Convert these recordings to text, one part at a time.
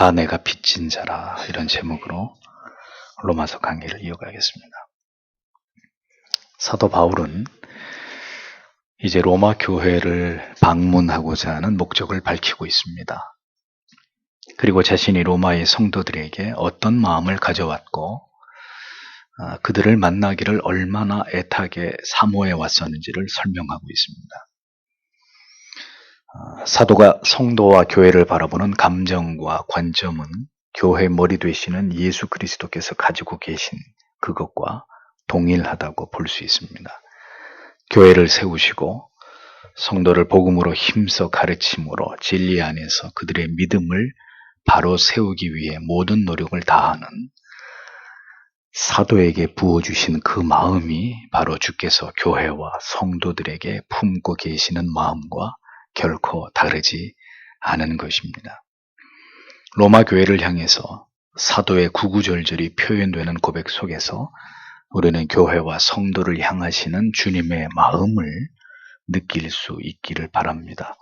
다 내가 빚진 자라, 이런 제목으로 로마서 강의를 이어가겠습니다. 사도 바울은 이제 로마 교회를 방문하고자 하는 목적을 밝히고 있습니다. 그리고 자신이 로마의 성도들에게 어떤 마음을 가져왔고 그들을 만나기를 얼마나 애타게 사모해 왔었는지를 설명하고 있습니다. 사도가 성도와 교회를 바라보는 감정과 관점은 교회 머리 되시는 예수 그리스도께서 가지고 계신 그것과 동일하다고 볼 수 있습니다. 교회를 세우시고 성도를 복음으로 힘써 가르침으로 진리 안에서 그들의 믿음을 바로 세우기 위해 모든 노력을 다하는 사도에게 부어주신 그 마음이 바로 주께서 교회와 성도들에게 품고 계시는 마음과 결코 다르지 않은 것입니다. 로마 교회를 향해서 사도의 구구절절이 표현되는 고백 속에서 우리는 교회와 성도를 향하시는 주님의 마음을 느낄 수 있기를 바랍니다.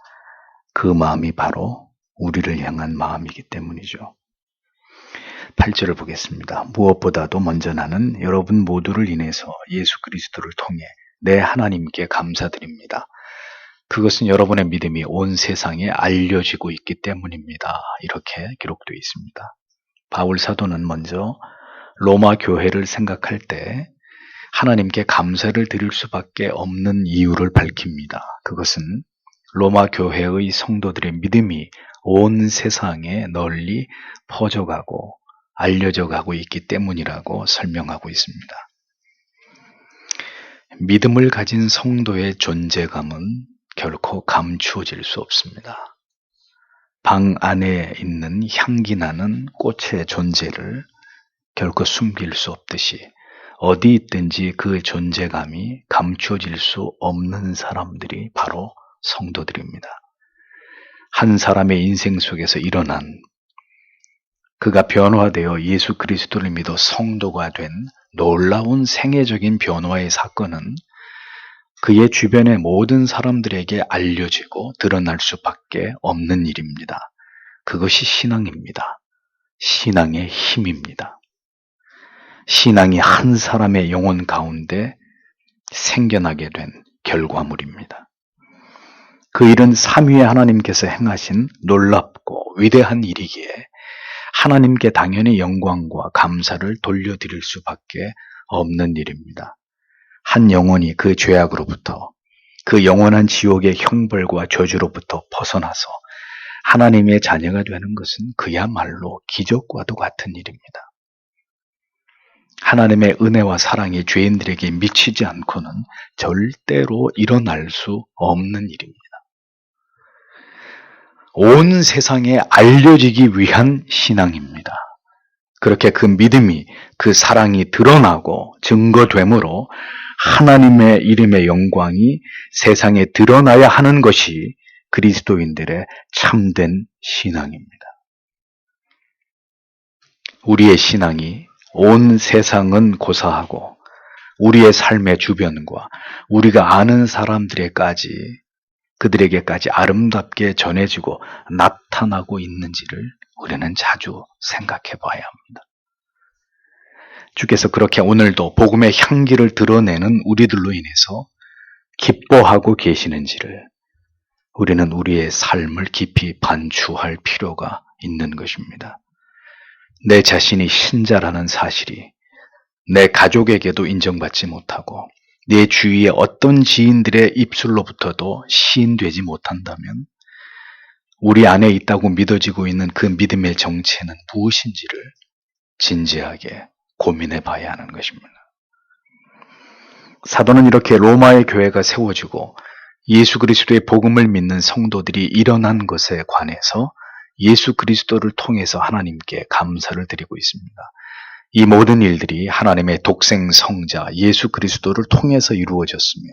그 마음이 바로 우리를 향한 마음이기 때문이죠. 8절을 보겠습니다. 무엇보다도 먼저 나는 여러분 모두를 인해서 예수 그리스도를 통해 내 하나님께 감사드립니다. 그것은 여러분의 믿음이 온 세상에 알려지고 있기 때문입니다. 이렇게 기록되어 있습니다. 바울 사도는 먼저 로마 교회를 생각할 때 하나님께 감사를 드릴 수밖에 없는 이유를 밝힙니다. 그것은 로마 교회의 성도들의 믿음이 온 세상에 널리 퍼져가고 알려져 가고 있기 때문이라고 설명하고 있습니다. 믿음을 가진 성도의 존재감은 결코 감추어질 수 없습니다. 방 안에 있는 향기 나는 꽃의 존재를 결코 숨길 수 없듯이 어디 있든지 그 존재감이 감추어질 수 없는 사람들이 바로 성도들입니다. 한 사람의 인생 속에서 일어난 그가 변화되어 예수 그리스도를 믿어 성도가 된 놀라운 생애적인 변화의 사건은 그의 주변의 모든 사람들에게 알려지고 드러날 수밖에 없는 일입니다. 그것이 신앙입니다. 신앙의 힘입니다. 신앙이 한 사람의 영혼 가운데 생겨나게 된 결과물입니다. 그 일은 삼위의 하나님께서 행하신 놀랍고 위대한 일이기에 하나님께 당연히 영광과 감사를 돌려드릴 수밖에 없는 일입니다. 한 영혼이 그 죄악으로부터 그 영원한 지옥의 형벌과 저주로부터 벗어나서 하나님의 자녀가 되는 것은 그야말로 기적과도 같은 일입니다. 하나님의 은혜와 사랑이 죄인들에게 미치지 않고는 절대로 일어날 수 없는 일입니다. 온 세상에 알려지기 위한 신앙입니다. 그렇게 그 믿음이, 그 사랑이 드러나고 증거되므로 하나님의 이름의 영광이 세상에 드러나야 하는 것이 그리스도인들의 참된 신앙입니다. 우리의 신앙이 온 세상은 고사하고 우리의 삶의 주변과 우리가 아는 사람들에게까지 그들에게까지 아름답게 전해지고 나타나고 있는지를 우리는 자주 생각해 봐야 합니다. 주께서 그렇게 오늘도 복음의 향기를 드러내는 우리들로 인해서 기뻐하고 계시는지를 우리는 우리의 삶을 깊이 반추할 필요가 있는 것입니다. 내 자신이 신자라는 사실이 내 가족에게도 인정받지 못하고 내 주위의 어떤 지인들의 입술로부터도 시인되지 못한다면 우리 안에 있다고 믿어지고 있는 그 믿음의 정체는 무엇인지를 진지하게 고민해 봐야 하는 것입니다. 사도는 이렇게 로마의 교회가 세워지고 예수 그리스도의 복음을 믿는 성도들이 일어난 것에 관해서 예수 그리스도를 통해서 하나님께 감사를 드리고 있습니다. 이 모든 일들이 하나님의 독생 성자 예수 그리스도를 통해서 이루어졌으며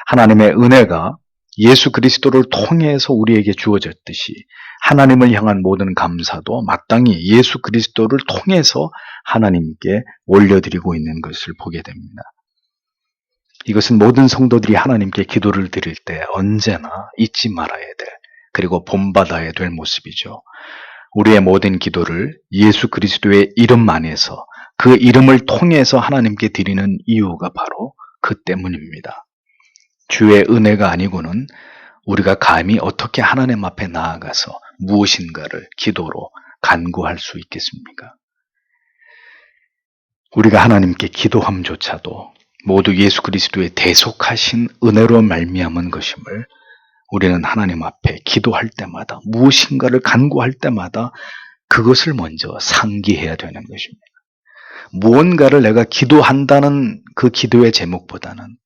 하나님의 은혜가 예수 그리스도를 통해서 우리에게 주어졌듯이 하나님을 향한 모든 감사도 마땅히 예수 그리스도를 통해서 하나님께 올려드리고 있는 것을 보게 됩니다. 이것은 모든 성도들이 하나님께 기도를 드릴 때 언제나 잊지 말아야 될, 그리고 본받아야 될 모습이죠. 우리의 모든 기도를 예수 그리스도의 이름 안에서 그 이름을 통해서 하나님께 드리는 이유가 바로 그 때문입니다. 주의 은혜가 아니고는 우리가 감히 어떻게 하나님 앞에 나아가서 무엇인가를 기도로 간구할 수 있겠습니까? 우리가 하나님께 기도함조차도 모두 예수 그리스도의 대속하신 은혜로 말미암은 것임을 우리는 하나님 앞에 기도할 때마다 무엇인가를 간구할 때마다 그것을 먼저 상기해야 되는 것입니다. 무언가를 내가 기도한다는 그 기도의 제목보다는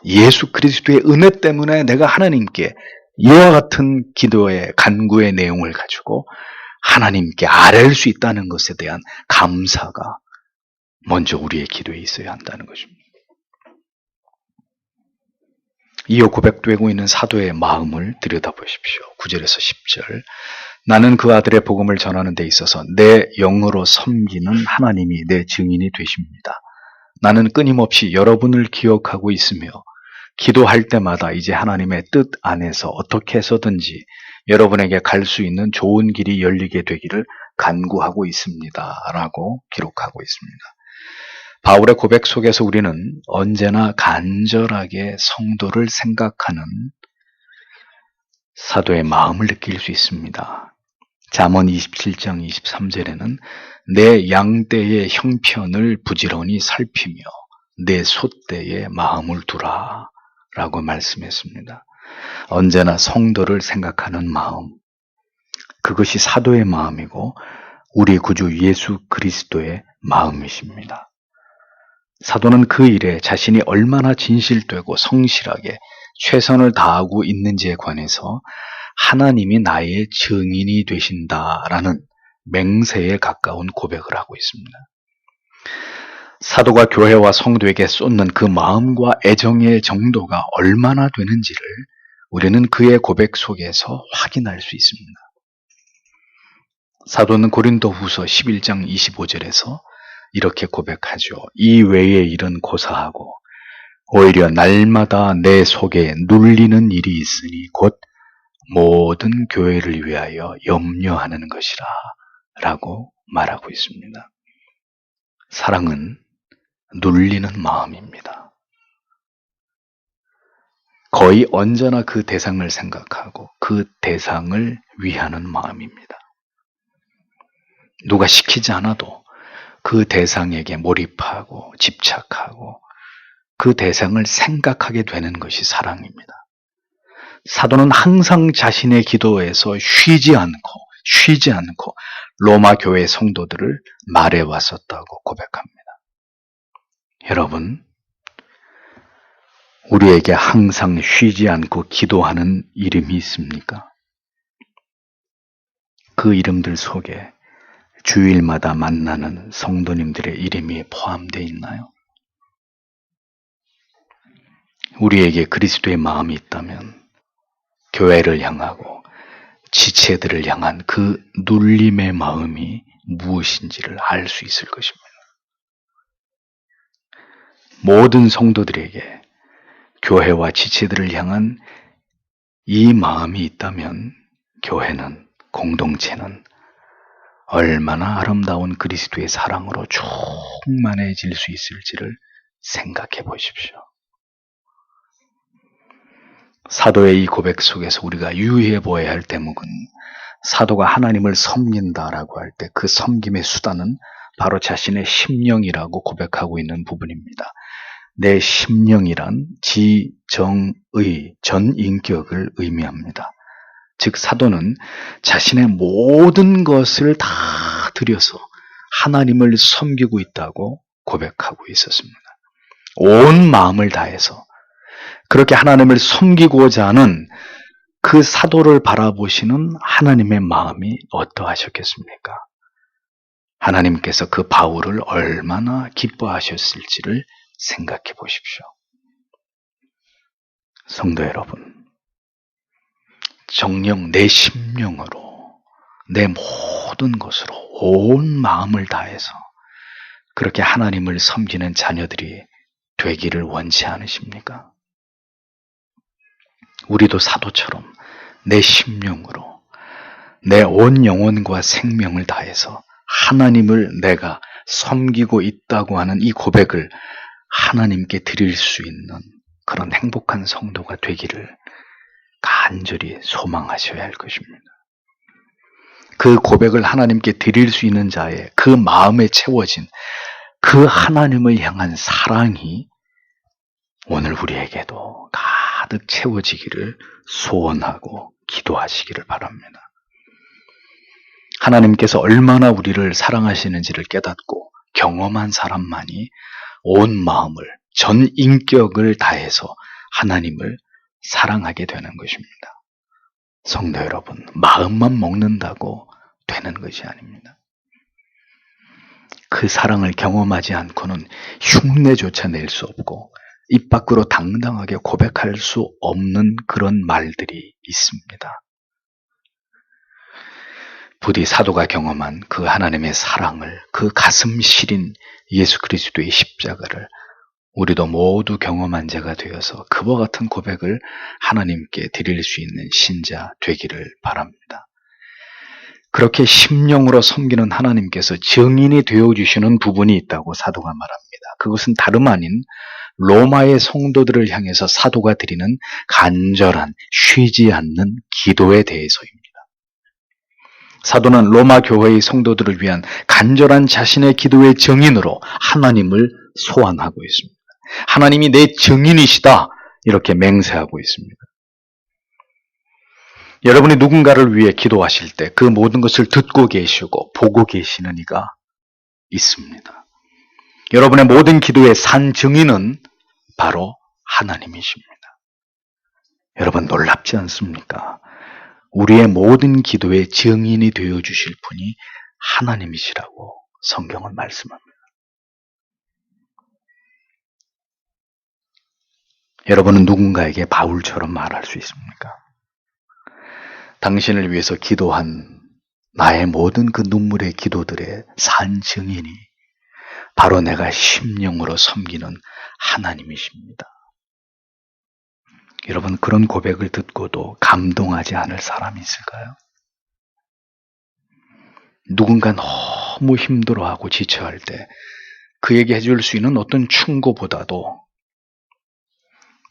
예수 그리스도의 은혜 때문에 내가 하나님께 이와 같은 기도의 간구의 내용을 가지고 하나님께 아뢰일 수 있다는 것에 대한 감사가 먼저 우리의 기도에 있어야 한다는 것입니다. 이어 고백되고 있는 사도의 마음을 들여다보십시오. 9절에서 10절. 나는 그 아들의 복음을 전하는 데 있어서 내 영으로 섬기는 하나님이 내 증인이 되십니다. 나는 끊임없이 여러분을 기억하고 있으며 기도할 때마다 이제 하나님의 뜻 안에서 어떻게 해서든지 여러분에게 갈 수 있는 좋은 길이 열리게 되기를 간구하고 있습니다. 라고 기록하고 있습니다. 바울의 고백 속에서 우리는 언제나 간절하게 성도를 생각하는 사도의 마음을 느낄 수 있습니다. 잠언 27장 23절에는 내 양떼의 형편을 부지런히 살피며 내 소떼의 마음을 두라 라고 말씀했습니다. 언제나 성도를 생각하는 마음, 그것이 사도의 마음이고 우리 구주 예수 그리스도의 마음이십니다. 사도는 그 일에 자신이 얼마나 진실되고 성실하게 최선을 다하고 있는지에 관해서 하나님이 나의 증인이 되신다라는 맹세에 가까운 고백을 하고 있습니다. 사도가 교회와 성도에게 쏟는 그 마음과 애정의 정도가 얼마나 되는지를 우리는 그의 고백 속에서 확인할 수 있습니다. 사도는 고린도후서 11장 25절에서 이렇게 고백하죠. 이 외의 일은 고사하고 오히려 날마다 내 속에 눌리는 일이 있으니 곧 모든 교회를 위하여 염려하는 것이라 라고 말하고 있습니다. 사랑은 눌리는 마음입니다. 거의 언제나 그 대상을 생각하고 그 대상을 위하는 마음입니다. 누가 시키지 않아도 그 대상에게 몰입하고 집착하고 그 대상을 생각하게 되는 것이 사랑입니다. 사도는 항상 자신의 기도에서 쉬지 않고 로마 교회 성도들을 말해왔었다고 고백합니다. 여러분, 우리에게 항상 쉬지 않고 기도하는 이름이 있습니까? 그 이름들 속에 주일마다 만나는 성도님들의 이름이 포함되어 있나요? 우리에게 그리스도의 마음이 있다면 교회를 향하고 지체들을 향한 그 눌림의 마음이 무엇인지를 알 수 있을 것입니다. 모든 성도들에게 교회와 지체들을 향한 이 마음이 있다면 교회는, 공동체는 얼마나 아름다운 그리스도의 사랑으로 충만해질 수 있을지를 생각해 보십시오. 사도의 이 고백 속에서 우리가 유의해 보아야 할 대목은 사도가 하나님을 섬긴다라고 할 때 그 섬김의 수단은 바로 자신의 심령이라고 고백하고 있는 부분입니다. 내 심령이란 지정의 전인격을 의미합니다. 즉 사도는 자신의 모든 것을 다 들여서 하나님을 섬기고 있다고 고백하고 있었습니다. 온 마음을 다해서 그렇게 하나님을 섬기고자 하는 그 사도를 바라보시는 하나님의 마음이 어떠하셨겠습니까? 하나님께서 그 바울을 얼마나 기뻐하셨을지를 생각해 보십시오. 성도 여러분, 정녕 내 심령으로 내 모든 것으로 온 마음을 다해서 그렇게 하나님을 섬기는 자녀들이 되기를 원치 않으십니까? 우리도 사도처럼 내 심령으로 내 온 영혼과 생명을 다해서 하나님을 내가 섬기고 있다고 하는 이 고백을 하나님께 드릴 수 있는 그런 행복한 성도가 되기를 간절히 소망하셔야 할 것입니다. 그 고백을 하나님께 드릴 수 있는 자의 그 마음에 채워진 그 하나님을 향한 사랑이 오늘 우리에게도 가득 채워지기를 소원하고 기도하시기를 바랍니다. 하나님께서 얼마나 우리를 사랑하시는지를 깨닫고 경험한 사람만이 온 마음을, 전 인격을 다해서 하나님을 사랑하게 되는 것입니다. 성도 여러분, 마음만 먹는다고 되는 것이 아닙니다. 그 사랑을 경험하지 않고는 흉내조차 낼 수 없고 입 밖으로 당당하게 고백할 수 없는 그런 말들이 있습니다. 부디 사도가 경험한 그 하나님의 사랑을, 그 가슴 시린 예수 그리스도의 십자가를 우리도 모두 경험한 자가 되어서 그와 같은 고백을 하나님께 드릴 수 있는 신자 되기를 바랍니다. 그렇게 심령으로 섬기는 하나님께서 증인이 되어주시는 부분이 있다고 사도가 말합니다. 그것은 다름 아닌 로마의 성도들을 향해서 사도가 드리는 간절한, 쉬지 않는 기도에 대해서입니다. 사도는 로마 교회의 성도들을 위한 간절한 자신의 기도의 증인으로 하나님을 소환하고 있습니다. 하나님이 내 증인이시다, 이렇게 맹세하고 있습니다. 여러분이 누군가를 위해 기도하실 때 그 모든 것을 듣고 계시고 보고 계시는 이가 있습니다. 여러분의 모든 기도의 산 증인은 바로 하나님이십니다. 여러분 놀랍지 않습니까? 우리의 모든 기도의 증인이 되어주실 분이 하나님이시라고 성경은 말씀합니다. 여러분은 누군가에게 바울처럼 말할 수 있습니까? 당신을 위해서 기도한 나의 모든 그 눈물의 기도들의 산 증인이 바로 내가 심령으로 섬기는 하나님이십니다. 여러분, 그런 고백을 듣고도 감동하지 않을 사람이 있을까요? 누군가 너무 힘들어하고 지쳐할 때 그에게 해줄 수 있는 어떤 충고보다도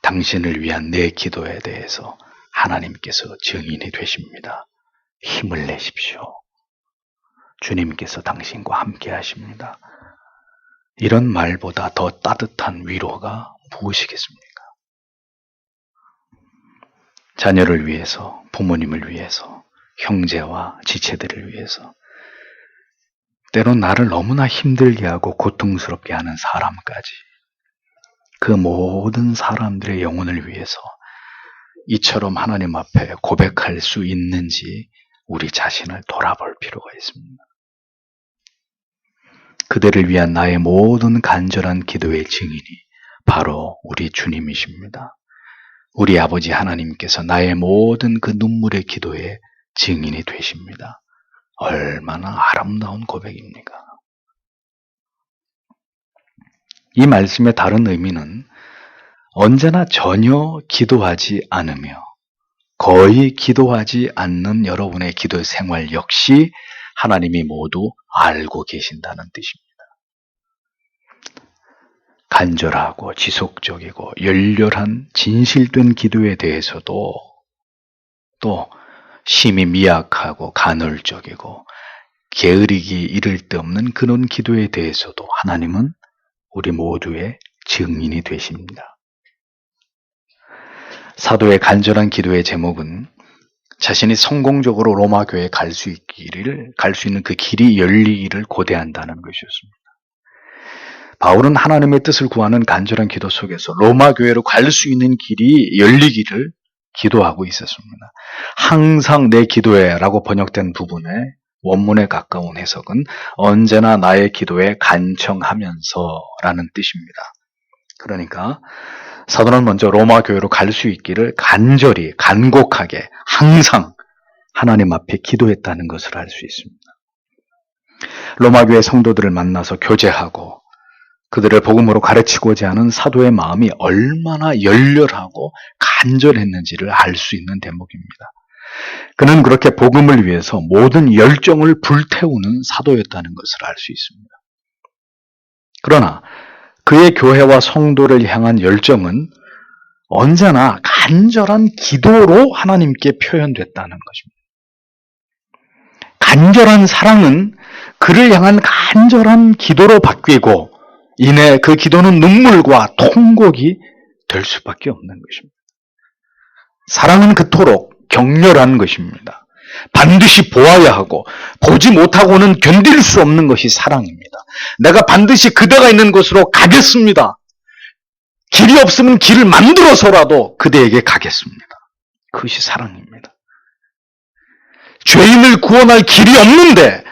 당신을 위한 내 기도에 대해서 하나님께서 증인이 되십니다. 힘을 내십시오. 주님께서 당신과 함께 하십니다. 이런 말보다 더 따뜻한 위로가 무엇이겠습니까? 자녀를 위해서, 부모님을 위해서, 형제와 지체들을 위해서, 때론 나를 너무나 힘들게 하고 고통스럽게 하는 사람까지, 그 모든 사람들의 영혼을 위해서 이처럼 하나님 앞에 고백할 수 있는지 우리 자신을 돌아볼 필요가 있습니다. 그들을 위한 나의 모든 간절한 기도의 증인이 바로 우리 주님이십니다. 우리 아버지 하나님께서 나의 모든 그 눈물의 기도의 증인이 되십니다. 얼마나 아름다운 고백입니까? 이 말씀의 다른 의미는 언제나 전혀 기도하지 않으며 거의 기도하지 않는 여러분의 기도 생활 역시 하나님이 모두 알고 계신다는 뜻입니다. 간절하고 지속적이고 열렬한 진실된 기도에 대해서도 또 심히 미약하고 간헐적이고 게으르기 이를 데 없는 그런 기도에 대해서도 하나님은 우리 모두의 증인이 되십니다. 사도의 간절한 기도의 제목은 자신이 성공적으로 로마 교회에 갈 수 있는 그 길이 열리기를 고대한다는 것이었습니다. 바울은 하나님의 뜻을 구하는 간절한 기도 속에서 로마 교회로 갈 수 있는 길이 열리기를 기도하고 있었습니다. 항상 내 기도에 라고 번역된 부분에 원문에 가까운 해석은 언제나 나의 기도에 간청하면서 라는 뜻입니다. 그러니까 사도는 먼저 로마 교회로 갈 수 있기를 간절히 간곡하게 항상 하나님 앞에 기도했다는 것을 알 수 있습니다. 로마 교회 성도들을 만나서 교제하고 그들을 복음으로 가르치고자 하는 사도의 마음이 얼마나 열렬하고 간절했는지를 알 수 있는 대목입니다. 그는 그렇게 복음을 위해서 모든 열정을 불태우는 사도였다는 것을 알 수 있습니다. 그러나 그의 교회와 성도를 향한 열정은 언제나 간절한 기도로 하나님께 표현됐다는 것입니다. 간절한 사랑은 그를 향한 간절한 기도로 바뀌고 이내 그 기도는 눈물과 통곡이 될 수밖에 없는 것입니다. 사랑은 그토록 격렬한 것입니다. 반드시 보아야 하고 보지 못하고는 견딜 수 없는 것이 사랑입니다. 내가 반드시 그대가 있는 곳으로 가겠습니다. 길이 없으면 길을 만들어서라도 그대에게 가겠습니다. 그것이 사랑입니다. 죄인을 구원할 길이 없는데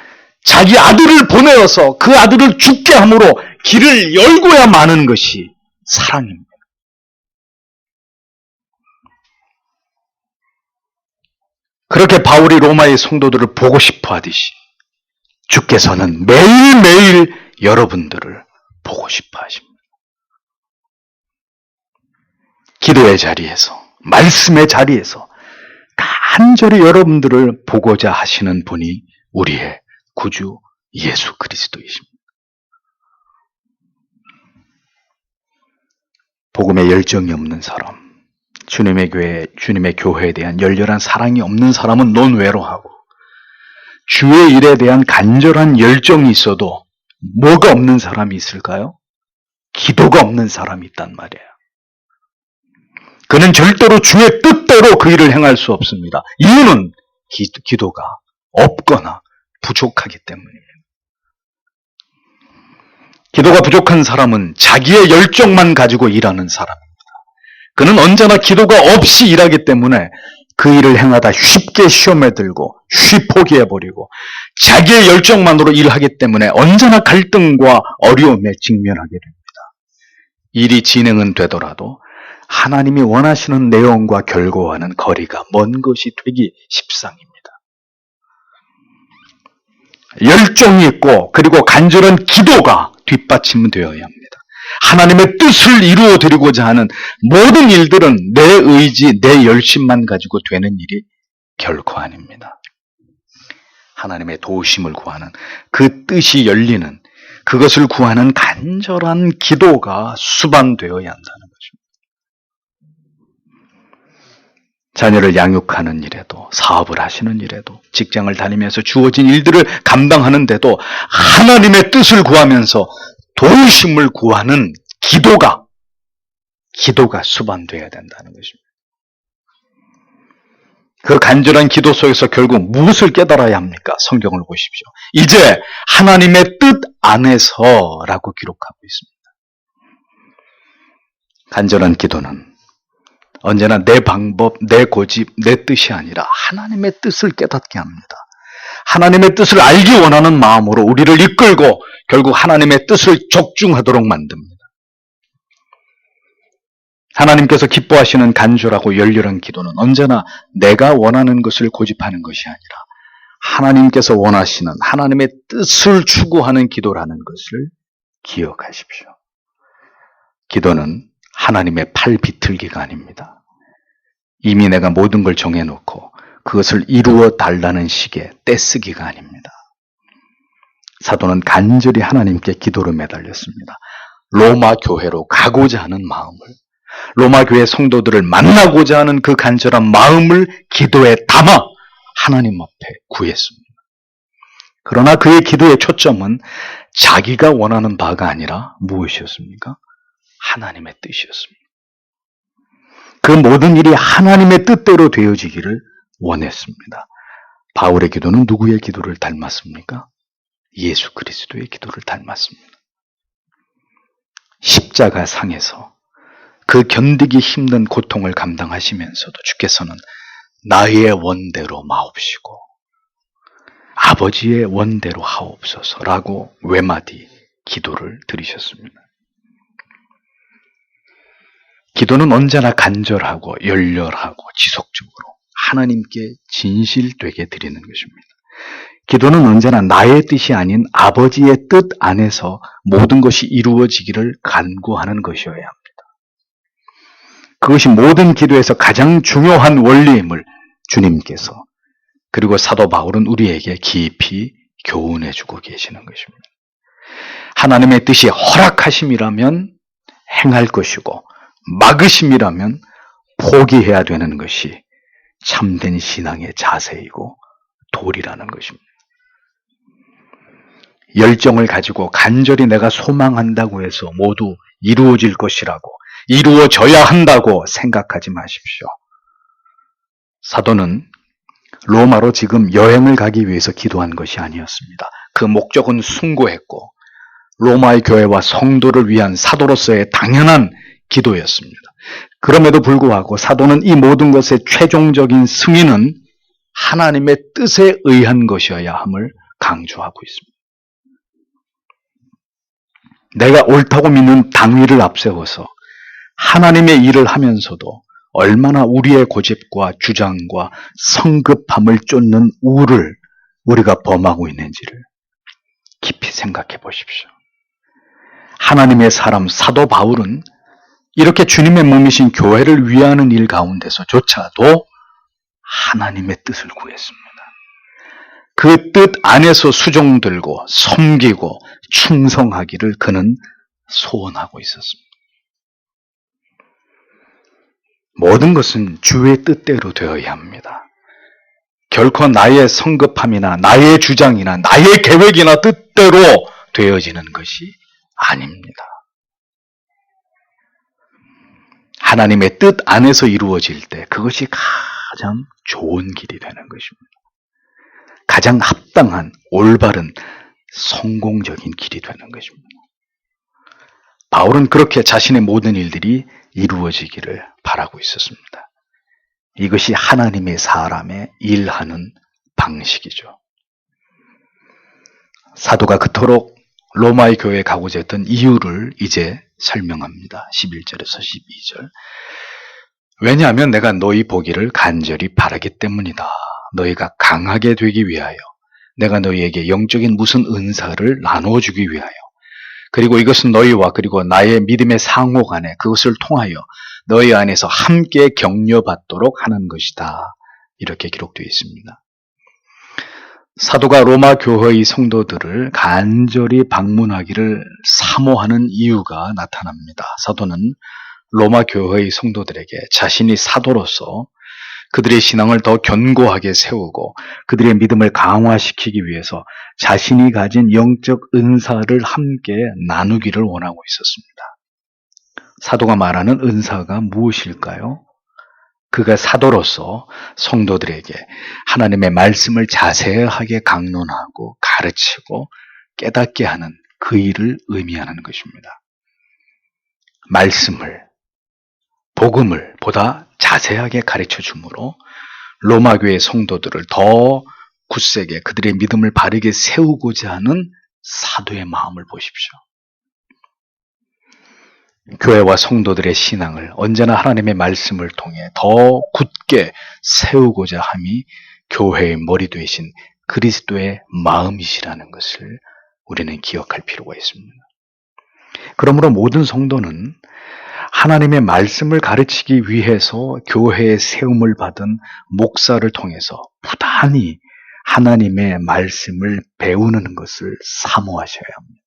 자기 아들을 보내어서 그 아들을 죽게 함으로 길을 열고야 마는 것이 사랑입니다. 그렇게 바울이 로마의 성도들을 보고 싶어 하듯이 주께서는 매일매일 여러분들을 보고 싶어 하십니다. 기도의 자리에서, 말씀의 자리에서 간절히 여러분들을 보고자 하시는 분이 우리의 구주 예수 그리스도이십니다. 복음에 열정이 없는 사람, 주님의 교회에 대한 열렬한 사랑이 없는 사람은 논외로하고 주의 일에 대한 간절한 열정이 있어도 뭐가 없는 사람이 있을까요? 기도가 없는 사람이 있단 말이에요. 그는 절대로 주의 뜻대로 그 일을 행할 수 없습니다. 이유는 기도가 없거나 부족하기 때문입니다. 기도가 부족한 사람은 자기의 열정만 가지고 일하는 사람입니다. 그는 언제나 기도가 없이 일하기 때문에 그 일을 행하다 쉽게 시험에 들고 쉽게 포기해버리고 자기의 열정만으로 일하기 때문에 언제나 갈등과 어려움에 직면하게 됩니다. 일이 진행은 되더라도 하나님이 원하시는 내용과 결과와는 거리가 먼 것이 되기 십상입니다. 열정이 있고 그리고 간절한 기도가 뒷받침되어야 합니다. 하나님의 뜻을 이루어 드리고자 하는 모든 일들은 내 의지, 내 열심만 가지고 되는 일이 결코 아닙니다. 하나님의 도우심을 구하는 그 뜻이 열리는 그것을 구하는 간절한 기도가 수반되어야 한다는 것입니다. 자녀를 양육하는 일에도, 사업을 하시는 일에도, 직장을 다니면서 주어진 일들을 감당하는데도 하나님의 뜻을 구하면서 도우심을 구하는 기도가 수반되어야 된다는 것입니다. 그 간절한 기도 속에서 결국 무엇을 깨달아야 합니까? 성경을 보십시오. 이제 하나님의 뜻 안에서라고 기록하고 있습니다. 간절한 기도는 언제나 내 방법, 내 고집, 내 뜻이 아니라 하나님의 뜻을 깨닫게 합니다. 하나님의 뜻을 알기 원하는 마음으로 우리를 이끌고 결국 하나님의 뜻을 적중하도록 만듭니다. 하나님께서 기뻐하시는 간절하고 열렬한 기도는 언제나 내가 원하는 것을 고집하는 것이 아니라 하나님께서 원하시는 하나님의 뜻을 추구하는 기도라는 것을 기억하십시오. 기도는 하나님의 팔 비틀기가 아닙니다. 이미 내가 모든 걸 정해놓고 그것을 이루어 달라는 식의 떼쓰기가 아닙니다. 사도는 간절히 하나님께 기도로 매달렸습니다. 로마 교회로 가고자 하는 마음을, 로마 교회 성도들을 만나고자 하는 그 간절한 마음을 기도에 담아 하나님 앞에 구했습니다. 그러나 그의 기도의 초점은 자기가 원하는 바가 아니라 무엇이었습니까? 하나님의 뜻이었습니다. 그 모든 일이 하나님의 뜻대로 되어지기를 원했습니다. 바울의 기도는 누구의 기도를 닮았습니까? 예수 그리스도의 기도를 닮았습니다. 십자가 상에서 그 견디기 힘든 고통을 감당하시면서도 주께서는 나의 원대로 마옵시고 아버지의 원대로 하옵소서라고 외마디 기도를 드리셨습니다. 기도는 언제나 간절하고 열렬하고 지속적으로 하나님께 진실되게 드리는 것입니다. 기도는 언제나 나의 뜻이 아닌 아버지의 뜻 안에서 모든 것이 이루어지기를 간구하는 것이어야 합니다. 그것이 모든 기도에서 가장 중요한 원리임을 주님께서 그리고 사도 바울은 우리에게 깊이 교훈해주고 계시는 것입니다. 하나님의 뜻이 허락하심이라면 행할 것이고 막으심이라면 포기해야 되는 것이 참된 신앙의 자세이고 도리라는 것입니다. 열정을 가지고 간절히 내가 소망한다고 해서 모두 이루어질 것이라고, 이루어져야 한다고 생각하지 마십시오. 사도는 로마로 지금 여행을 가기 위해서 기도한 것이 아니었습니다. 그 목적은 숭고했고 로마의 교회와 성도를 위한 사도로서의 당연한 기도였습니다. 그럼에도 불구하고 사도는 이 모든 것의 최종적인 승인은 하나님의 뜻에 의한 것이어야 함을 강조하고 있습니다. 내가 옳다고 믿는 당위를 앞세워서 하나님의 일을 하면서도 얼마나 우리의 고집과 주장과 성급함을 쫓는 우를 우리가 범하고 있는지를 깊이 생각해 보십시오. 하나님의 사람 사도 바울은 이렇게 주님의 몸이신 교회를 위하는 일 가운데서조차도 하나님의 뜻을 구했습니다. 그 뜻 안에서 수종들고 섬기고 충성하기를 그는 소원하고 있었습니다. 모든 것은 주의 뜻대로 되어야 합니다. 결코 나의 성급함이나 나의 주장이나 나의 계획이나 뜻대로 되어지는 것이 아닙니다. 하나님의 뜻 안에서 이루어질 때 그것이 가장 좋은 길이 되는 것입니다. 가장 합당한 올바른 성공적인 길이 되는 것입니다. 바울은 그렇게 자신의 모든 일들이 이루어지기를 바라고 있었습니다. 이것이 하나님의 사람의 일하는 방식이죠. 사도가 그토록 로마의 교회에 가고자 했던 이유를 이제 설명합니다. 11절에서 12절. 왜냐하면 내가 너희 보기를 간절히 바라기 때문이다. 너희가 강하게 되기 위하여 내가 너희에게 영적인 무슨 은사를 나누어 주기 위하여, 그리고 이것은 너희와 그리고 나의 믿음의 상호 간에 그것을 통하여 너희 안에서 함께 격려받도록 하는 것이다. 이렇게 기록되어 있습니다. 사도가 로마 교회의 성도들을 간절히 방문하기를 사모하는 이유가 나타납니다. 사도는 로마 교회의 성도들에게 자신이 사도로서 그들의 신앙을 더 견고하게 세우고 그들의 믿음을 강화시키기 위해서 자신이 가진 영적 은사를 함께 나누기를 원하고 있었습니다. 사도가 말하는 은사가 무엇일까요? 그가 사도로서 성도들에게 하나님의 말씀을 자세하게 강론하고 가르치고 깨닫게 하는 그 일을 의미하는 것입니다. 말씀을, 복음을 보다 자세하게 가르쳐 주므로 로마 교회 성도들을 더 굳세게 그들의 믿음을 바르게 세우고자 하는 사도의 마음을 보십시오. 교회와 성도들의 신앙을 언제나 하나님의 말씀을 통해 더 굳게 세우고자 함이 교회의 머리 되신 그리스도의 마음이시라는 것을 우리는 기억할 필요가 있습니다. 그러므로 모든 성도는 하나님의 말씀을 가르치기 위해서 교회의 세움을 받은 목사를 통해서 부단히 하나님의 말씀을 배우는 것을 사모하셔야 합니다.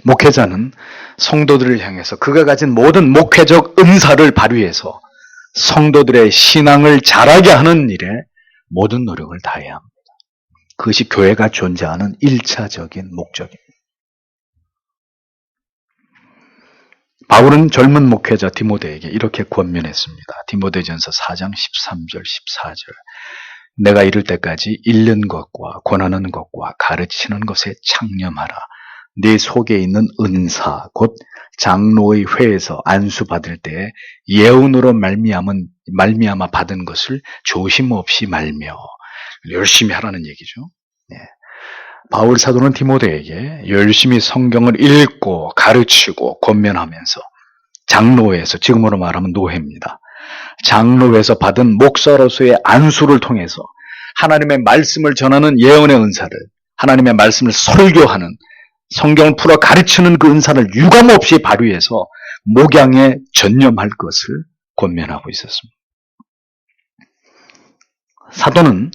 목회자는 성도들을 향해서 그가 가진 모든 목회적 은사를 발휘해서 성도들의 신앙을 자라게 하는 일에 모든 노력을 다해야 합니다. 그것이 교회가 존재하는 1차적인 목적입니다. 바울은 젊은 목회자 디모데에게 이렇게 권면했습니다. 디모데전서 4장 13절 14절. 내가 이를 때까지 읽는 것과 권하는 것과 가르치는 것에 창념하라. 네 속에 있는 은사 곧 장로의 회에서 안수받을 때에 예언으로 말미암아 받은 것을 조심 없이 말며 열심히 하라는 얘기죠. 네. 바울 사도는 디모데에게 열심히 성경을 읽고 가르치고 권면하면서 장로회에서, 지금으로 말하면 노회입니다. 장로회에서 받은 목사로서의 안수를 통해서 하나님의 말씀을 전하는 예언의 은사를, 하나님의 말씀을 설교하는, 성경을 풀어 가르치는 그 은사를 유감없이 발휘해서 목양에 전념할 것을 권면하고 있었습니다. 사도는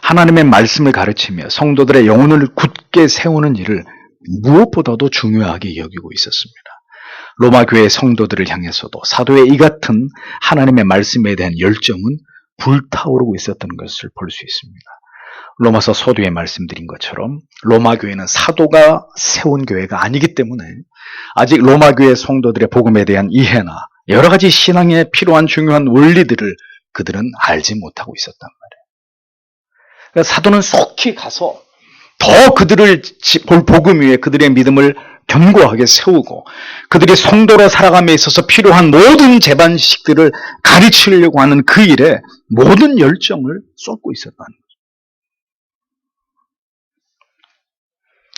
하나님의 말씀을 가르치며 성도들의 영혼을 굳게 세우는 일을 무엇보다도 중요하게 여기고 있었습니다. 로마 교회 성도들을 향해서도 사도의 이 같은 하나님의 말씀에 대한 열정은 불타오르고 있었던 것을 볼 수 있습니다. 로마서 서두에 말씀드린 것처럼 로마 교회는 사도가 세운 교회가 아니기 때문에 아직 로마 교회 성도들의 복음에 대한 이해나 여러 가지 신앙에 필요한 중요한 원리들을 그들은 알지 못하고 있었단 말이에요. 그러니까 사도는 속히 가서 더 그들을 복음 위에 그들의 믿음을 견고하게 세우고 그들이 성도로 살아감에 있어서 필요한 모든 제반식들을 가르치려고 하는 그 일에 모든 열정을 쏟고 있었다는 거죠.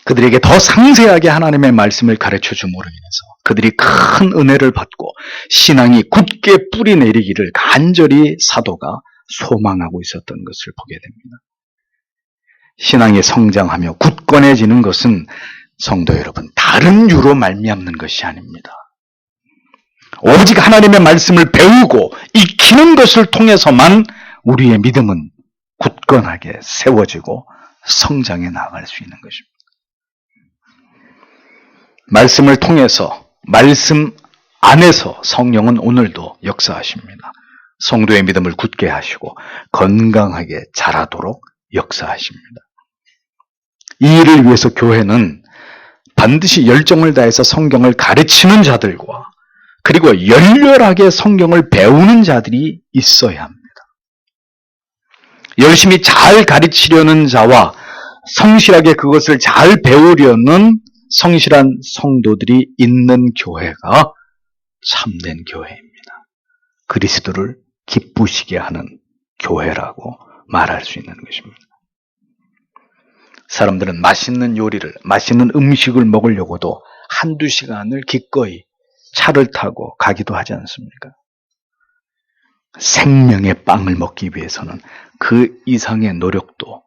그들에게 더 상세하게 하나님의 말씀을 가르쳐 줌으로 인해서 그들이 큰 은혜를 받고 신앙이 굳게 뿌리 내리기를 간절히 사도가 소망하고 있었던 것을 보게 됩니다. 신앙이 성장하며 굳건해지는 것은 성도 여러분, 다른 이유로 말미암는 것이 아닙니다. 오직 하나님의 말씀을 배우고 익히는 것을 통해서만 우리의 믿음은 굳건하게 세워지고 성장해 나갈 수 있는 것입니다. 말씀을 통해서, 말씀 안에서 성령은 오늘도 역사하십니다. 성도의 믿음을 굳게 하시고 건강하게 자라도록 역사하십니다. 이 일을 위해서 교회는 반드시 열정을 다해서 성경을 가르치는 자들과 그리고 열렬하게 성경을 배우는 자들이 있어야 합니다. 열심히 잘 가르치려는 자와 성실하게 그것을 잘 배우려는 성실한 성도들이 있는 교회가 참된 교회입니다. 그리스도를 기쁘시게 하는 교회라고 말할 수 있는 것입니다. 사람들은 맛있는 요리를, 맛있는 음식을 먹으려고도 한두 시간을 기꺼이 차를 타고 가기도 하지 않습니까? 생명의 빵을 먹기 위해서는 그 이상의 노력도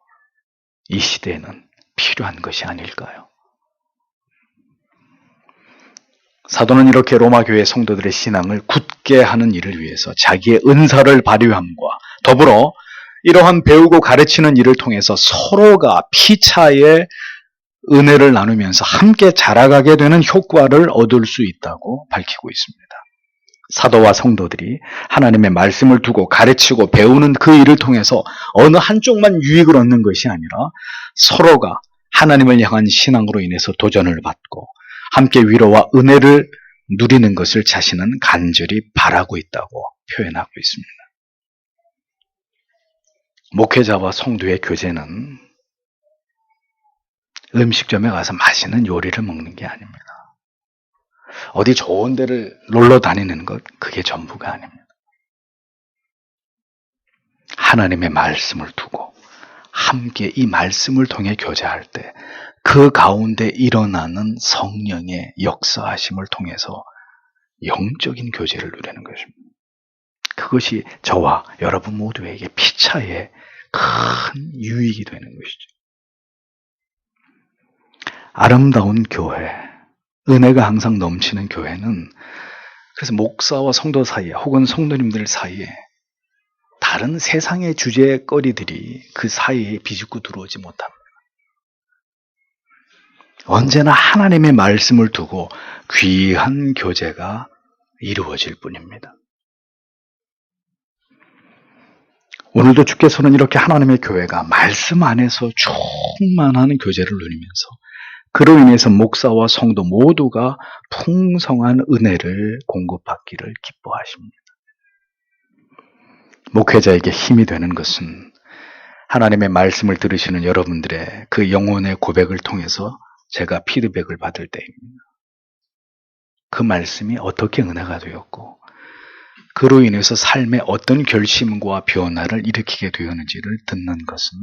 이 시대에는 필요한 것이 아닐까요? 사도는 이렇게 로마 교회 성도들의 신앙을 굳게 하는 일을 위해서 자기의 은사를 발휘함과 더불어 이러한 배우고 가르치는 일을 통해서 서로가 피차의 은혜를 나누면서 함께 자라가게 되는 효과를 얻을 수 있다고 밝히고 있습니다. 사도와 성도들이 하나님의 말씀을 두고 가르치고 배우는 그 일을 통해서 어느 한쪽만 유익을 얻는 것이 아니라 서로가 하나님을 향한 신앙으로 인해서 도전을 받고 함께 위로와 은혜를 누리는 것을 자신은 간절히 바라고 있다고 표현하고 있습니다. 목회자와 성도의 교제는 음식점에 가서 맛있는 요리를 먹는 게 아닙니다. 어디 좋은 데를 놀러 다니는 것, 그게 전부가 아닙니다. 하나님의 말씀을 두고 함께 이 말씀을 통해 교제할 때 그 가운데 일어나는 성령의 역사하심을 통해서 영적인 교제를 누리는 것입니다. 그것이 저와 여러분 모두에게 피차의 큰 유익이 되는 것이죠. 아름다운 교회, 은혜가 항상 넘치는 교회는 그래서 목사와 성도 사이에 혹은 성도님들 사이에 다른 세상의 주제거리들이 그 사이에 비집고 들어오지 못합니다. 언제나 하나님의 말씀을 두고 귀한 교제가 이루어질 뿐입니다. 오늘도 주께서는 이렇게 하나님의 교회가 말씀 안에서 충만한 교제를 누리면서 그로 인해서 목사와 성도 모두가 풍성한 은혜를 공급받기를 기뻐하십니다. 목회자에게 힘이 되는 것은 하나님의 말씀을 들으시는 여러분들의 그 영혼의 고백을 통해서 제가 피드백을 받을 때입니다. 그 말씀이 어떻게 은혜가 되었고 그로 인해서 삶에 어떤 결심과 변화를 일으키게 되었는지를 듣는 것은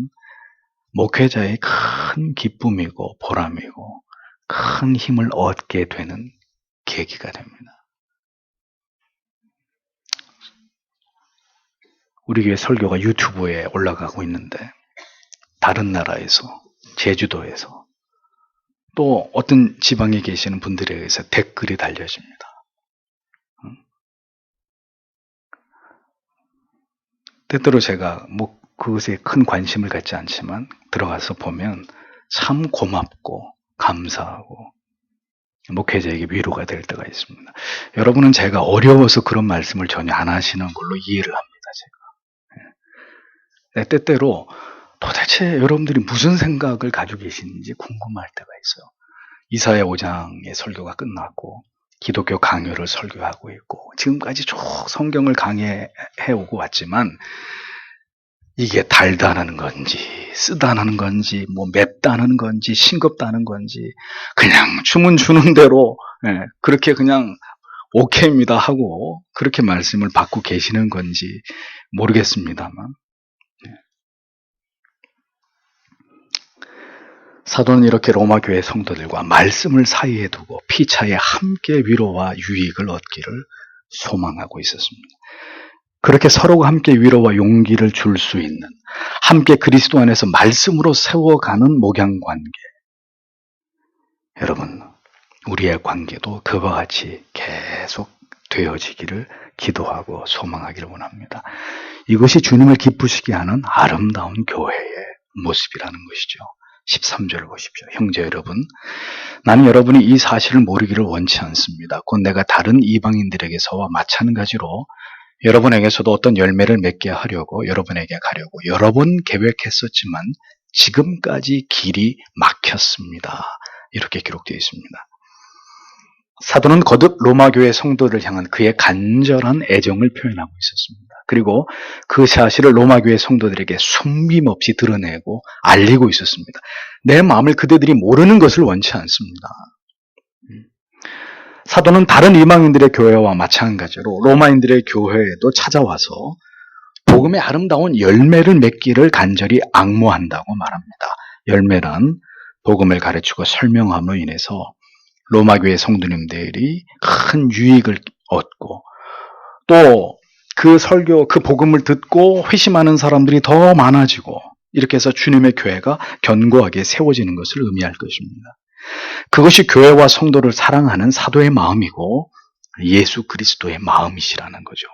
목회자의 큰 기쁨이고 보람이고 큰 힘을 얻게 되는 계기가 됩니다. 우리 교회 설교가 유튜브에 올라가고 있는데 다른 나라에서, 제주도에서 또 어떤 지방에 계시는 분들에 의해서 댓글이 달려집니다. 때때로 제가 그것에 큰 관심을 갖지 않지만 들어가서 보면 참 고맙고 감사하고 목회자에게 위로가 될 때가 있습니다. 여러분은 제가 어려워서 그런 말씀을 전혀 안 하시는 걸로 이해를 합니다. 제가. 때때로 도대체 여러분들이 무슨 생각을 가지고 계시는지 궁금할 때가 있어요. 이사야 5장의 설교가 끝났고 기독교 강요를 설교하고 있고 지금까지 쭉 성경을 강해해 오고 왔지만 이게 달다는 건지 쓰다는 건지 뭐 맵다는 건지 싱겁다는 건지 그냥 주문 주는 대로 그렇게 그냥 오케이입니다 하고 그렇게 말씀을 받고 계시는 건지 모르겠습니다만 사도는 이렇게 로마 교회 성도들과 말씀을 사이에 두고 피차에 함께 위로와 유익을 얻기를 소망하고 있었습니다. 그렇게 서로가 함께 위로와 용기를 줄 수 있는 함께 그리스도 안에서 말씀으로 세워가는 목양관계. 여러분, 우리의 관계도 그와 같이 계속 되어지기를 기도하고 소망하기를 원합니다. 이것이 주님을 기쁘시게 하는 아름다운 교회의 모습이라는 것이죠. 13절을 보십시오. 형제 여러분, 나는 여러분이 이 사실을 모르기를 원치 않습니다. 곧 내가 다른 이방인들에게서와 마찬가지로 여러분에게서도 어떤 열매를 맺게 하려고 여러분에게 가려고 여러 번 계획했었지만 지금까지 길이 막혔습니다. 이렇게 기록되어 있습니다. 사도는 거듭 로마 교회 성도를 향한 그의 간절한 애정을 표현하고 있었습니다. 그리고 그 사실을 로마 교회 성도들에게 숨김없이 드러내고 알리고 있었습니다. 내 마음을 그대들이 모르는 것을 원치 않습니다. 사도는 다른 이방인들의 교회와 마찬가지로 로마인들의 교회에도 찾아와서 복음의 아름다운 열매를 맺기를 간절히 앙모한다고 말합니다. 열매란 복음을 가르치고 설명함으로 인해서 로마 교회 성도님들이 큰 유익을 얻고 또 그 설교, 그 복음을 듣고 회심하는 사람들이 더 많아지고 이렇게 해서 주님의 교회가 견고하게 세워지는 것을 의미할 것입니다. 그것이 교회와 성도를 사랑하는 사도의 마음이고 예수 그리스도의 마음이시라는 거죠.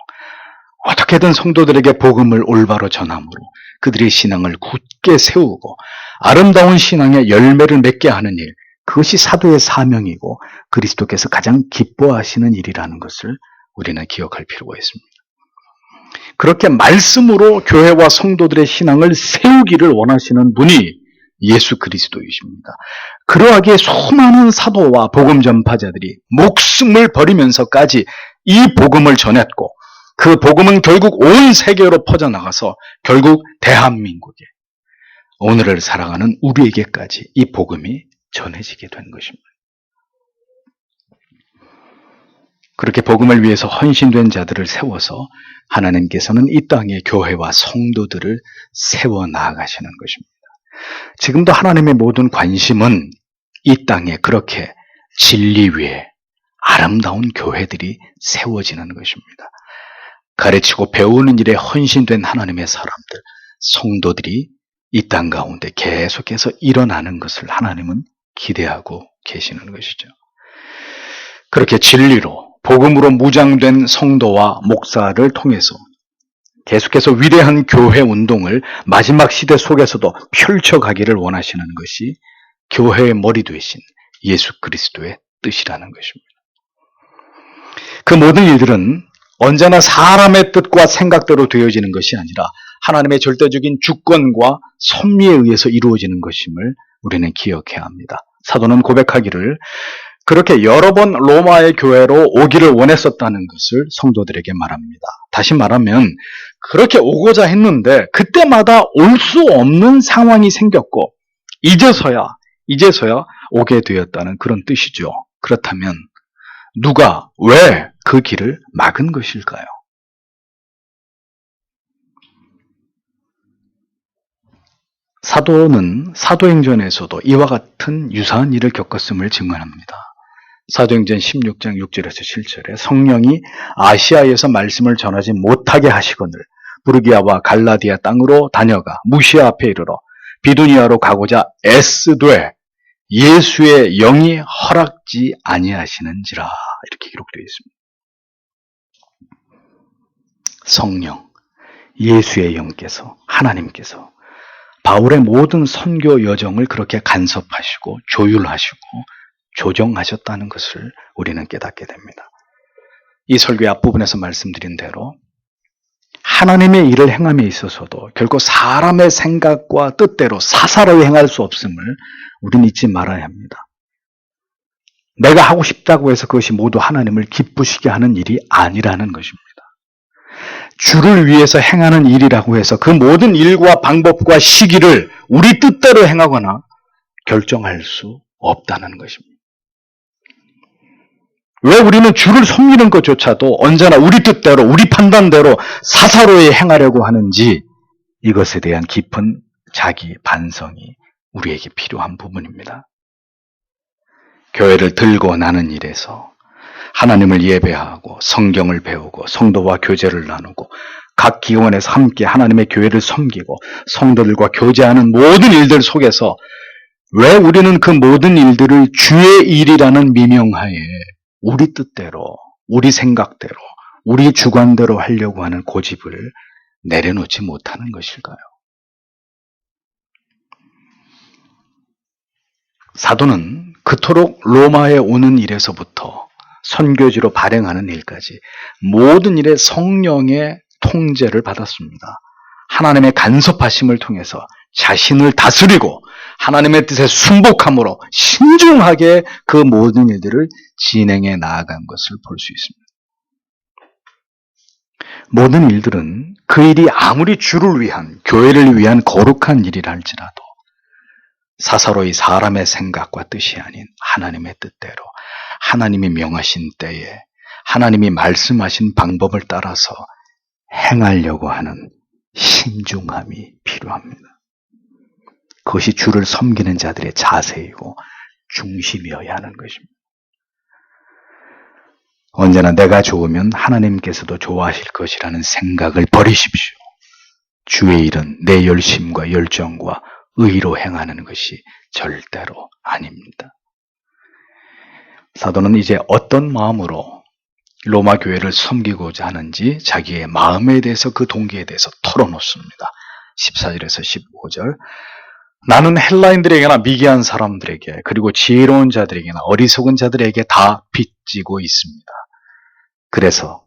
어떻게든 성도들에게 복음을 올바로 전함으로 그들의 신앙을 굳게 세우고 아름다운 신앙의 열매를 맺게 하는 일, 그것이 사도의 사명이고 그리스도께서 가장 기뻐하시는 일이라는 것을 우리는 기억할 필요가 있습니다. 그렇게 말씀으로 교회와 성도들의 신앙을 세우기를 원하시는 분이 예수 그리스도이십니다. 그러하기에 수많은 사도와 복음 전파자들이 목숨을 버리면서까지 이 복음을 전했고 그 복음은 결국 온 세계로 퍼져나가서 결국 대한민국에 오늘을 살아가는 우리에게까지 이 복음이 전해지게 된 것입니다. 그렇게 복음을 위해서 헌신된 자들을 세워서 하나님께서는 이 땅의 교회와 성도들을 세워 나아가시는 것입니다. 지금도 하나님의 모든 관심은 이 땅에 그렇게 진리 위에 아름다운 교회들이 세워지는 것입니다. 가르치고 배우는 일에 헌신된 하나님의 사람들, 성도들이 이 땅 가운데 계속해서 일어나는 것을 하나님은 기대하고 계시는 것이죠. 그렇게 진리로 복음으로 무장된 성도와 목사를 통해서 계속해서 위대한 교회 운동을 마지막 시대 속에서도 펼쳐가기를 원하시는 것이 교회의 머리 되신 예수 그리스도의 뜻이라는 것입니다. 그 모든 일들은 언제나 사람의 뜻과 생각대로 되어지는 것이 아니라 하나님의 절대적인 주권과 섭리에 의해서 이루어지는 것임을 우리는 기억해야 합니다. 사도는 고백하기를 그렇게 여러 번 로마의 교회로 오기를 원했었다는 것을 성도들에게 말합니다. 다시 말하면 그렇게 오고자 했는데 그때마다 올 수 없는 상황이 생겼고 이제서야 오게 되었다는 그런 뜻이죠. 그렇다면 누가 왜 그 길을 막은 것일까요? 사도는 사도행전에서도 이와 같은 유사한 일을 겪었음을 증언합니다. 사도행전 16장 6절에서 7절에 성령이 아시아에서 말씀을 전하지 못하게 하시거늘 부르기아와 갈라디아 땅으로 다녀가 무시아 앞에 이르러 비두니아로 가고자 애쓰되 예수의 영이 허락지 아니하시는지라 이렇게 기록되어 있습니다. 성령, 예수의 영께서, 하나님께서 바울의 모든 선교 여정을 그렇게 간섭하시고 조율하시고 조정하셨다는 것을 우리는 깨닫게 됩니다. 이 설교의 앞부분에서 말씀드린 대로 하나님의 일을 행함에 있어서도 결코 사람의 생각과 뜻대로 사사로이 행할 수 없음을 우리는 잊지 말아야 합니다. 내가 하고 싶다고 해서 그것이 모두 하나님을 기쁘시게 하는 일이 아니라는 것입니다. 주를 위해서 행하는 일이라고 해서 그 모든 일과 방법과 시기를 우리 뜻대로 행하거나 결정할 수 없다는 것입니다. 왜 우리는 주를 섬기는 것조차도 언제나 우리 뜻대로, 우리 판단대로 사사로이 행하려고 하는지, 이것에 대한 깊은 자기 반성이 우리에게 필요한 부분입니다. 교회를 들고 나는 일에서 하나님을 예배하고 성경을 배우고 성도와 교제를 나누고 각 기관에서 함께 하나님의 교회를 섬기고 성도들과 교제하는 모든 일들 속에서 왜 우리는 그 모든 일들을 주의 일이라는 미명하에 우리 뜻대로, 우리 생각대로, 우리 주관대로 하려고 하는 고집을 내려놓지 못하는 것일까요? 사도는 그토록 로마에 오는 일에서부터 선교지로 발행하는 일까지 모든 일에 성령의 통제를 받았습니다. 하나님의 간섭하심을 통해서 자신을 다스리고 하나님의 뜻에 순복함으로 신중하게 그 모든 일들을 진행해 나아간 것을 볼 수 있습니다. 모든 일들은 그 일이 아무리 주를 위한, 교회를 위한 거룩한 일이라 할지라도 사사로이 사람의 생각과 뜻이 아닌 하나님의 뜻대로 하나님이 명하신 때에 하나님이 말씀하신 방법을 따라서 행하려고 하는 신중함이 필요합니다. 그것이 주를 섬기는 자들의 자세이고 중심이어야 하는 것입니다. 언제나 내가 좋으면 하나님께서도 좋아하실 것이라는 생각을 버리십시오. 주의 일은 내 열심과 열정과 의로 행하는 것이 절대로 아닙니다. 사도는 이제 어떤 마음으로 로마 교회를 섬기고자 하는지 자기의 마음에 대해서, 그 동기에 대해서 털어놓습니다. 14절에서 15절. 나는 헬라인들에게나 미개한 사람들에게, 그리고 지혜로운 자들에게나 어리석은 자들에게 다 빚지고 있습니다. 그래서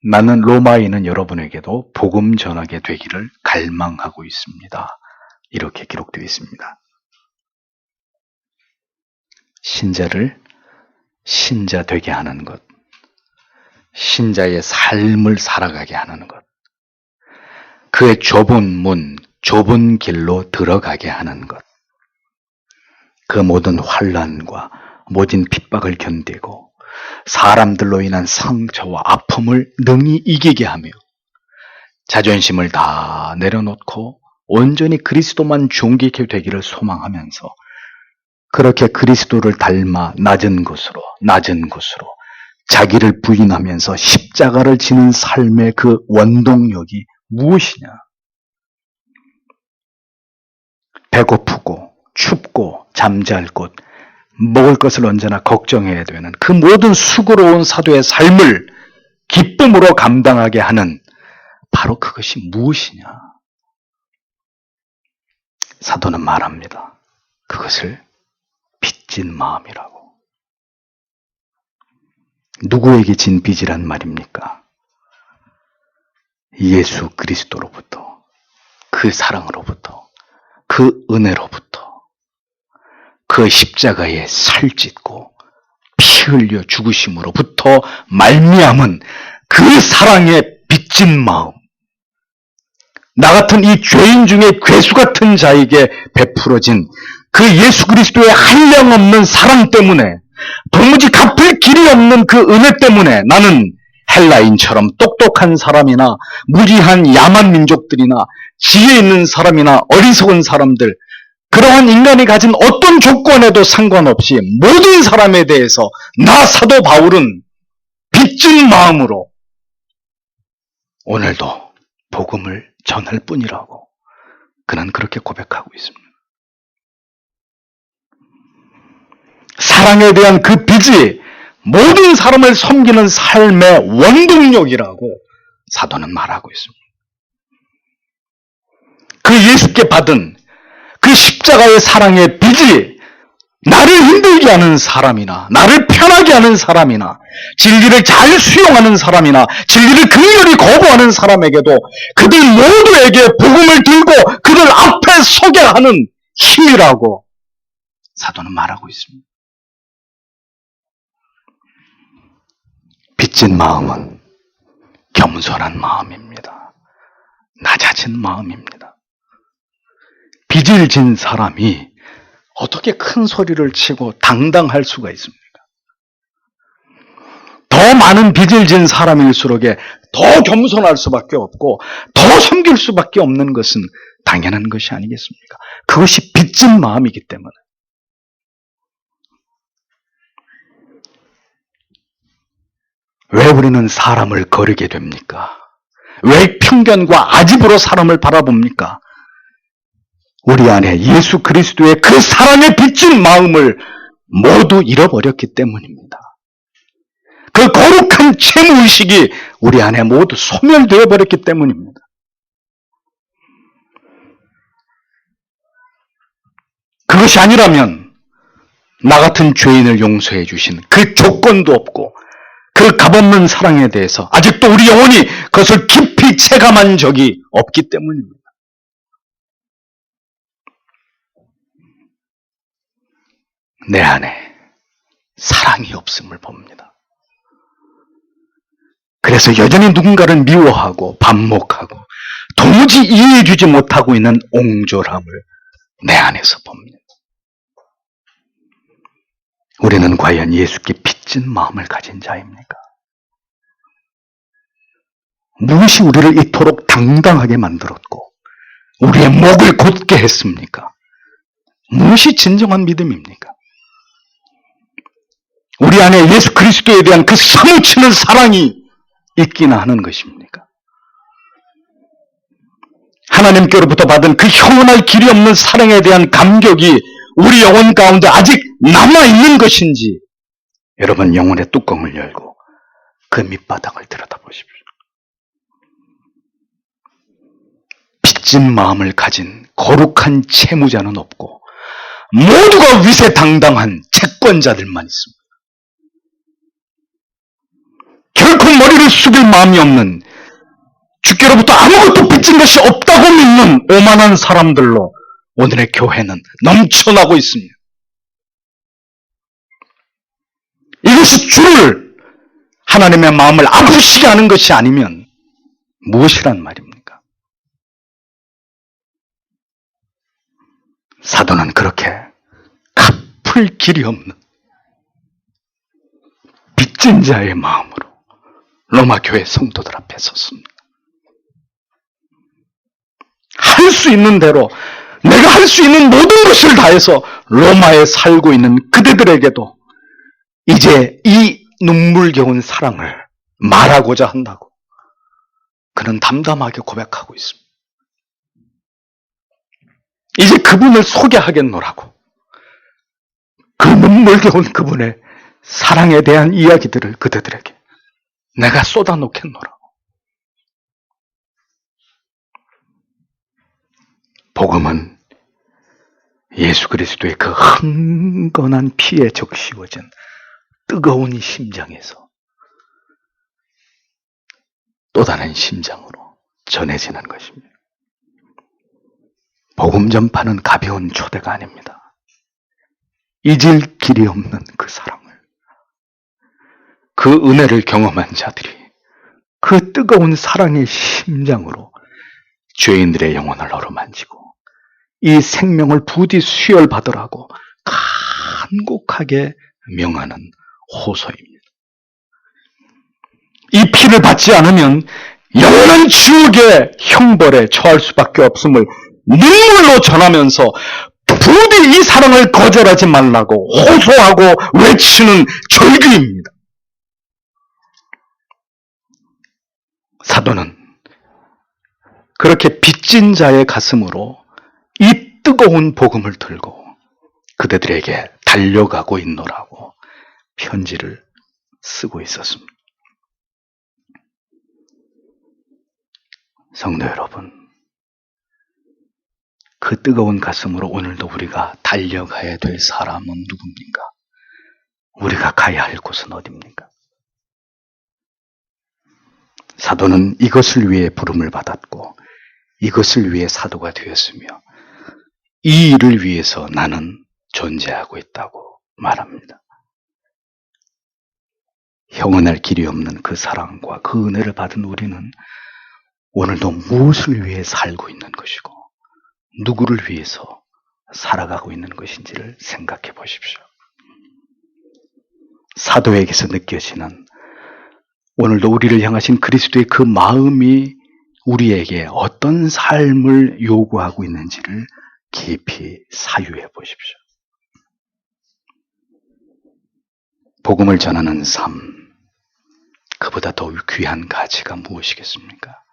나는 로마에 있는 여러분에게도 복음 전하게 되기를 갈망하고 있습니다. 이렇게 기록되어 있습니다. 신자를 신자 되게 하는 것, 신자의 삶을 살아가게 하는 것, 그의 좁은 문, 좁은 길로 들어가게 하는 것, 그 모든 환난과 모진 핍박을 견디고 사람들로 인한 상처와 아픔을 능히 이기게 하며 자존심을 다 내려놓고 온전히 그리스도만 존귀케 되기를 소망하면서 그렇게 그리스도를 닮아 낮은 곳으로 자기를 부인하면서 십자가를 지는 삶의 그 원동력이 무엇이냐? 배고프고 춥고 잠잘 곳, 먹을 것을 언제나 걱정해야 되는 그 모든 수고로운 사도의 삶을 기쁨으로 감당하게 하는 바로 그것이 무엇이냐? 사도는 말합니다. 그것을 빚진 마음이라고. 누구에게 진 빚이란 말입니까? 예수 그리스도로부터, 그 사랑으로부터, 그 은혜로부터, 그 십자가에 살찢고 피 흘려 죽으심으로부터 말미암은 그 사랑의 빚진 마음, 나 같은 이 죄인 중에 괴수 같은 자에게 베풀어진 그 예수 그리스도의 한량없는 사랑 때문에, 도무지 갚을 길이 없는 그 은혜 때문에 나는 헬라인처럼 똑똑한 사람이나 무지한 야만 민족들이나 지혜 있는 사람이나 어리석은 사람들, 그러한 인간이 가진 어떤 조건에도 상관없이 모든 사람에 대해서 나 사도 바울은 빚진 마음으로 오늘도 복음을 전할 뿐이라고 그는 그렇게 고백하고 있습니다. 사랑에 대한 그 빚이 모든 사람을 섬기는 삶의 원동력이라고 사도는 말하고 있습니다. 그 예수께 받은 그 십자가의 사랑의 빚이 나를 힘들게 하는 사람이나 나를 편하게 하는 사람이나 진리를 잘 수용하는 사람이나 진리를 극렬히 거부하는 사람에게도 그들 모두에게 복음을 들고 그들 앞에 서게 하는 힘이라고 사도는 말하고 있습니다. 빚진 마음은 겸손한 마음입니다. 낮아진 마음입니다. 빚을 진 사람이 어떻게 큰 소리를 치고 당당할 수가 있습니까? 더 많은 빚을 진 사람일수록에 더 겸손할 수밖에 없고 더 섬길 수밖에 없는 것은 당연한 것이 아니겠습니까? 그것이 빚진 마음이기 때문에. 왜 우리는 사람을 거르게 됩니까? 왜 편견과 아집으로 사람을 바라봅니까? 우리 안에 예수 그리스도의 그 사랑에 빚진 마음을 모두 잃어버렸기 때문입니다. 그 거룩한 채무의식이 우리 안에 모두 소멸되어 버렸기 때문입니다. 그것이 아니라면 나 같은 죄인을 용서해 주신 그 조건도 없고 그 값없는 사랑에 대해서 아직도 우리 영혼이 그것을 깊이 체감한 적이 없기 때문입니다. 내 안에 사랑이 없음을 봅니다. 그래서 여전히 누군가를 미워하고 반목하고 도무지 이해해주지 못하고 있는 옹졸함을 내 안에서 봅니다. 우리는 과연 예수께 빚진 마음을 가진 자입니까? 무엇이 우리를 이토록 당당하게 만들었고 우리의 목을 곧게 했습니까? 무엇이 진정한 믿음입니까? 우리 안에 예수 그리스도에 대한 그 사무치는 사랑이 있기나 하는 것입니까? 하나님께로부터 받은 그 형언할 길이 없는 사랑에 대한 감격이 우리 영혼 가운데 아직 남아있는 것인지 여러분 영혼의 뚜껑을 열고 그 밑바닥을 들여다보십시오. 빚진 마음을 가진 거룩한 채무자는 없고 모두가 위세당당한 채권자들만 있습니다. 결코 머리를 숙일 마음이 없는 주께로부터 아무것도 빚진 것이 없다고 믿는 오만한 사람들로 오늘의 교회는 넘쳐나고 있습니다. 이것이 주를 하나님의 마음을 아프시게 하는 것이 아니면 무엇이란 말입니까? 사도는 그렇게 갚을 길이 없는 빚진 자의 마음으로 로마 교회 성도들 앞에 섰습니다. 할 수 있는 대로 내가 할 수 있는 모든 것을 다해서 로마에 살고 있는 그대들에게도 이제 이 눈물겨운 사랑을 말하고자 한다고 그는 담담하게 고백하고 있습니다. 이제 그분을 소개하겠노라고 그 눈물겨운 그분의 사랑에 대한 이야기들을 그대들에게 내가 쏟아놓겠노라고. 복음은 예수 그리스도의 그 흥건한 피에 적시워진 뜨거운 심장에서 또 다른 심장으로 전해지는 것입니다. 복음 전파는 가벼운 초대가 아닙니다. 잊을 길이 없는 그 사랑을, 그 은혜를 경험한 자들이 그 뜨거운 사랑의 심장으로 죄인들의 영혼을 어루만지고 이 생명을 부디 수혈받으라고 간곡하게 명하는 호소입니다. 이 피를 받지 않으면 영원한 지옥의 형벌에 처할 수밖에 없음을 눈물로 전하면서 부디 이 사랑을 거절하지 말라고 호소하고 외치는 절규입니다. 사도는 그렇게 빚진 자의 가슴으로 이 뜨거운 복음을 들고 그대들에게 달려가고 있노라고 편지를 쓰고 있었습니다. 성도 여러분, 그 뜨거운 가슴으로 오늘도 우리가 달려가야 될 사람은 누굽니까? 우리가 가야 할 곳은 어디입니까? 사도는 이것을 위해 부름을 받았고 이것을 위해 사도가 되었으며 이 일을 위해서 나는 존재하고 있다고 말합니다. 형언할 길이 없는 그 사랑과 그 은혜를 받은 우리는 오늘도 무엇을 위해 살고 있는 것이고 누구를 위해서 살아가고 있는 것인지를 생각해 보십시오. 사도에게서 느껴지는 오늘도 우리를 향하신 그리스도의 그 마음이 우리에게 어떤 삶을 요구하고 있는지를 깊이 사유해 보십시오. 복음을 전하는 삶, 그보다 더 귀한 가치가 무엇이겠습니까?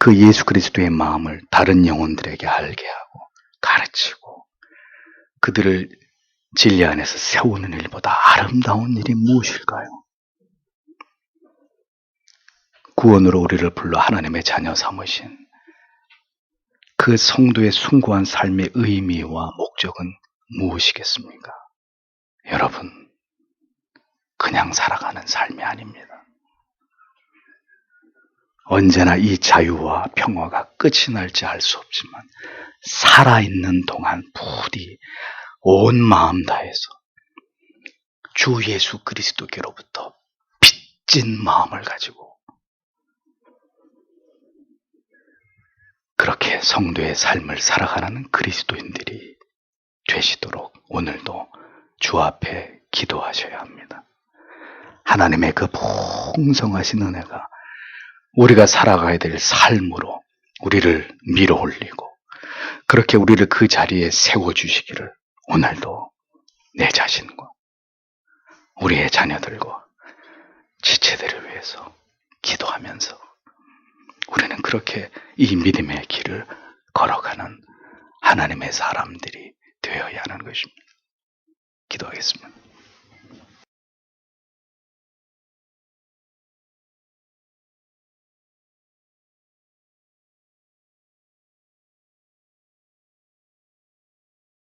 그 예수 그리스도의 마음을 다른 영혼들에게 알게 하고 가르치고 그들을 진리 안에서 세우는 일보다 아름다운 일이 무엇일까요? 구원으로 우리를 불러 하나님의 자녀 삼으신 그 성도의 숭고한 삶의 의미와 목적은 무엇이겠습니까? 여러분, 그냥 살아가는 삶이 아닙니다. 언제나 이 자유와 평화가 끝이 날지 알 수 없지만 살아있는 동안 부디 온 마음 다해서 주 예수 그리스도께로부터 빚진 마음을 가지고 그렇게 성도의 삶을 살아가는 그리스도인들이 되시도록 오늘도 주 앞에 기도하셔야 합니다. 하나님의 그 풍성하신 은혜가 우리가 살아가야 될 삶으로 우리를 밀어 올리고 그렇게 우리를 그 자리에 세워주시기를 오늘도 내 자신과 우리의 자녀들과 지체들을 위해서 기도하면서 우리는 그렇게 이 믿음의 길을 걸어가는 하나님의 사람들이 되어야 하는 것입니다. 기도하겠습니다.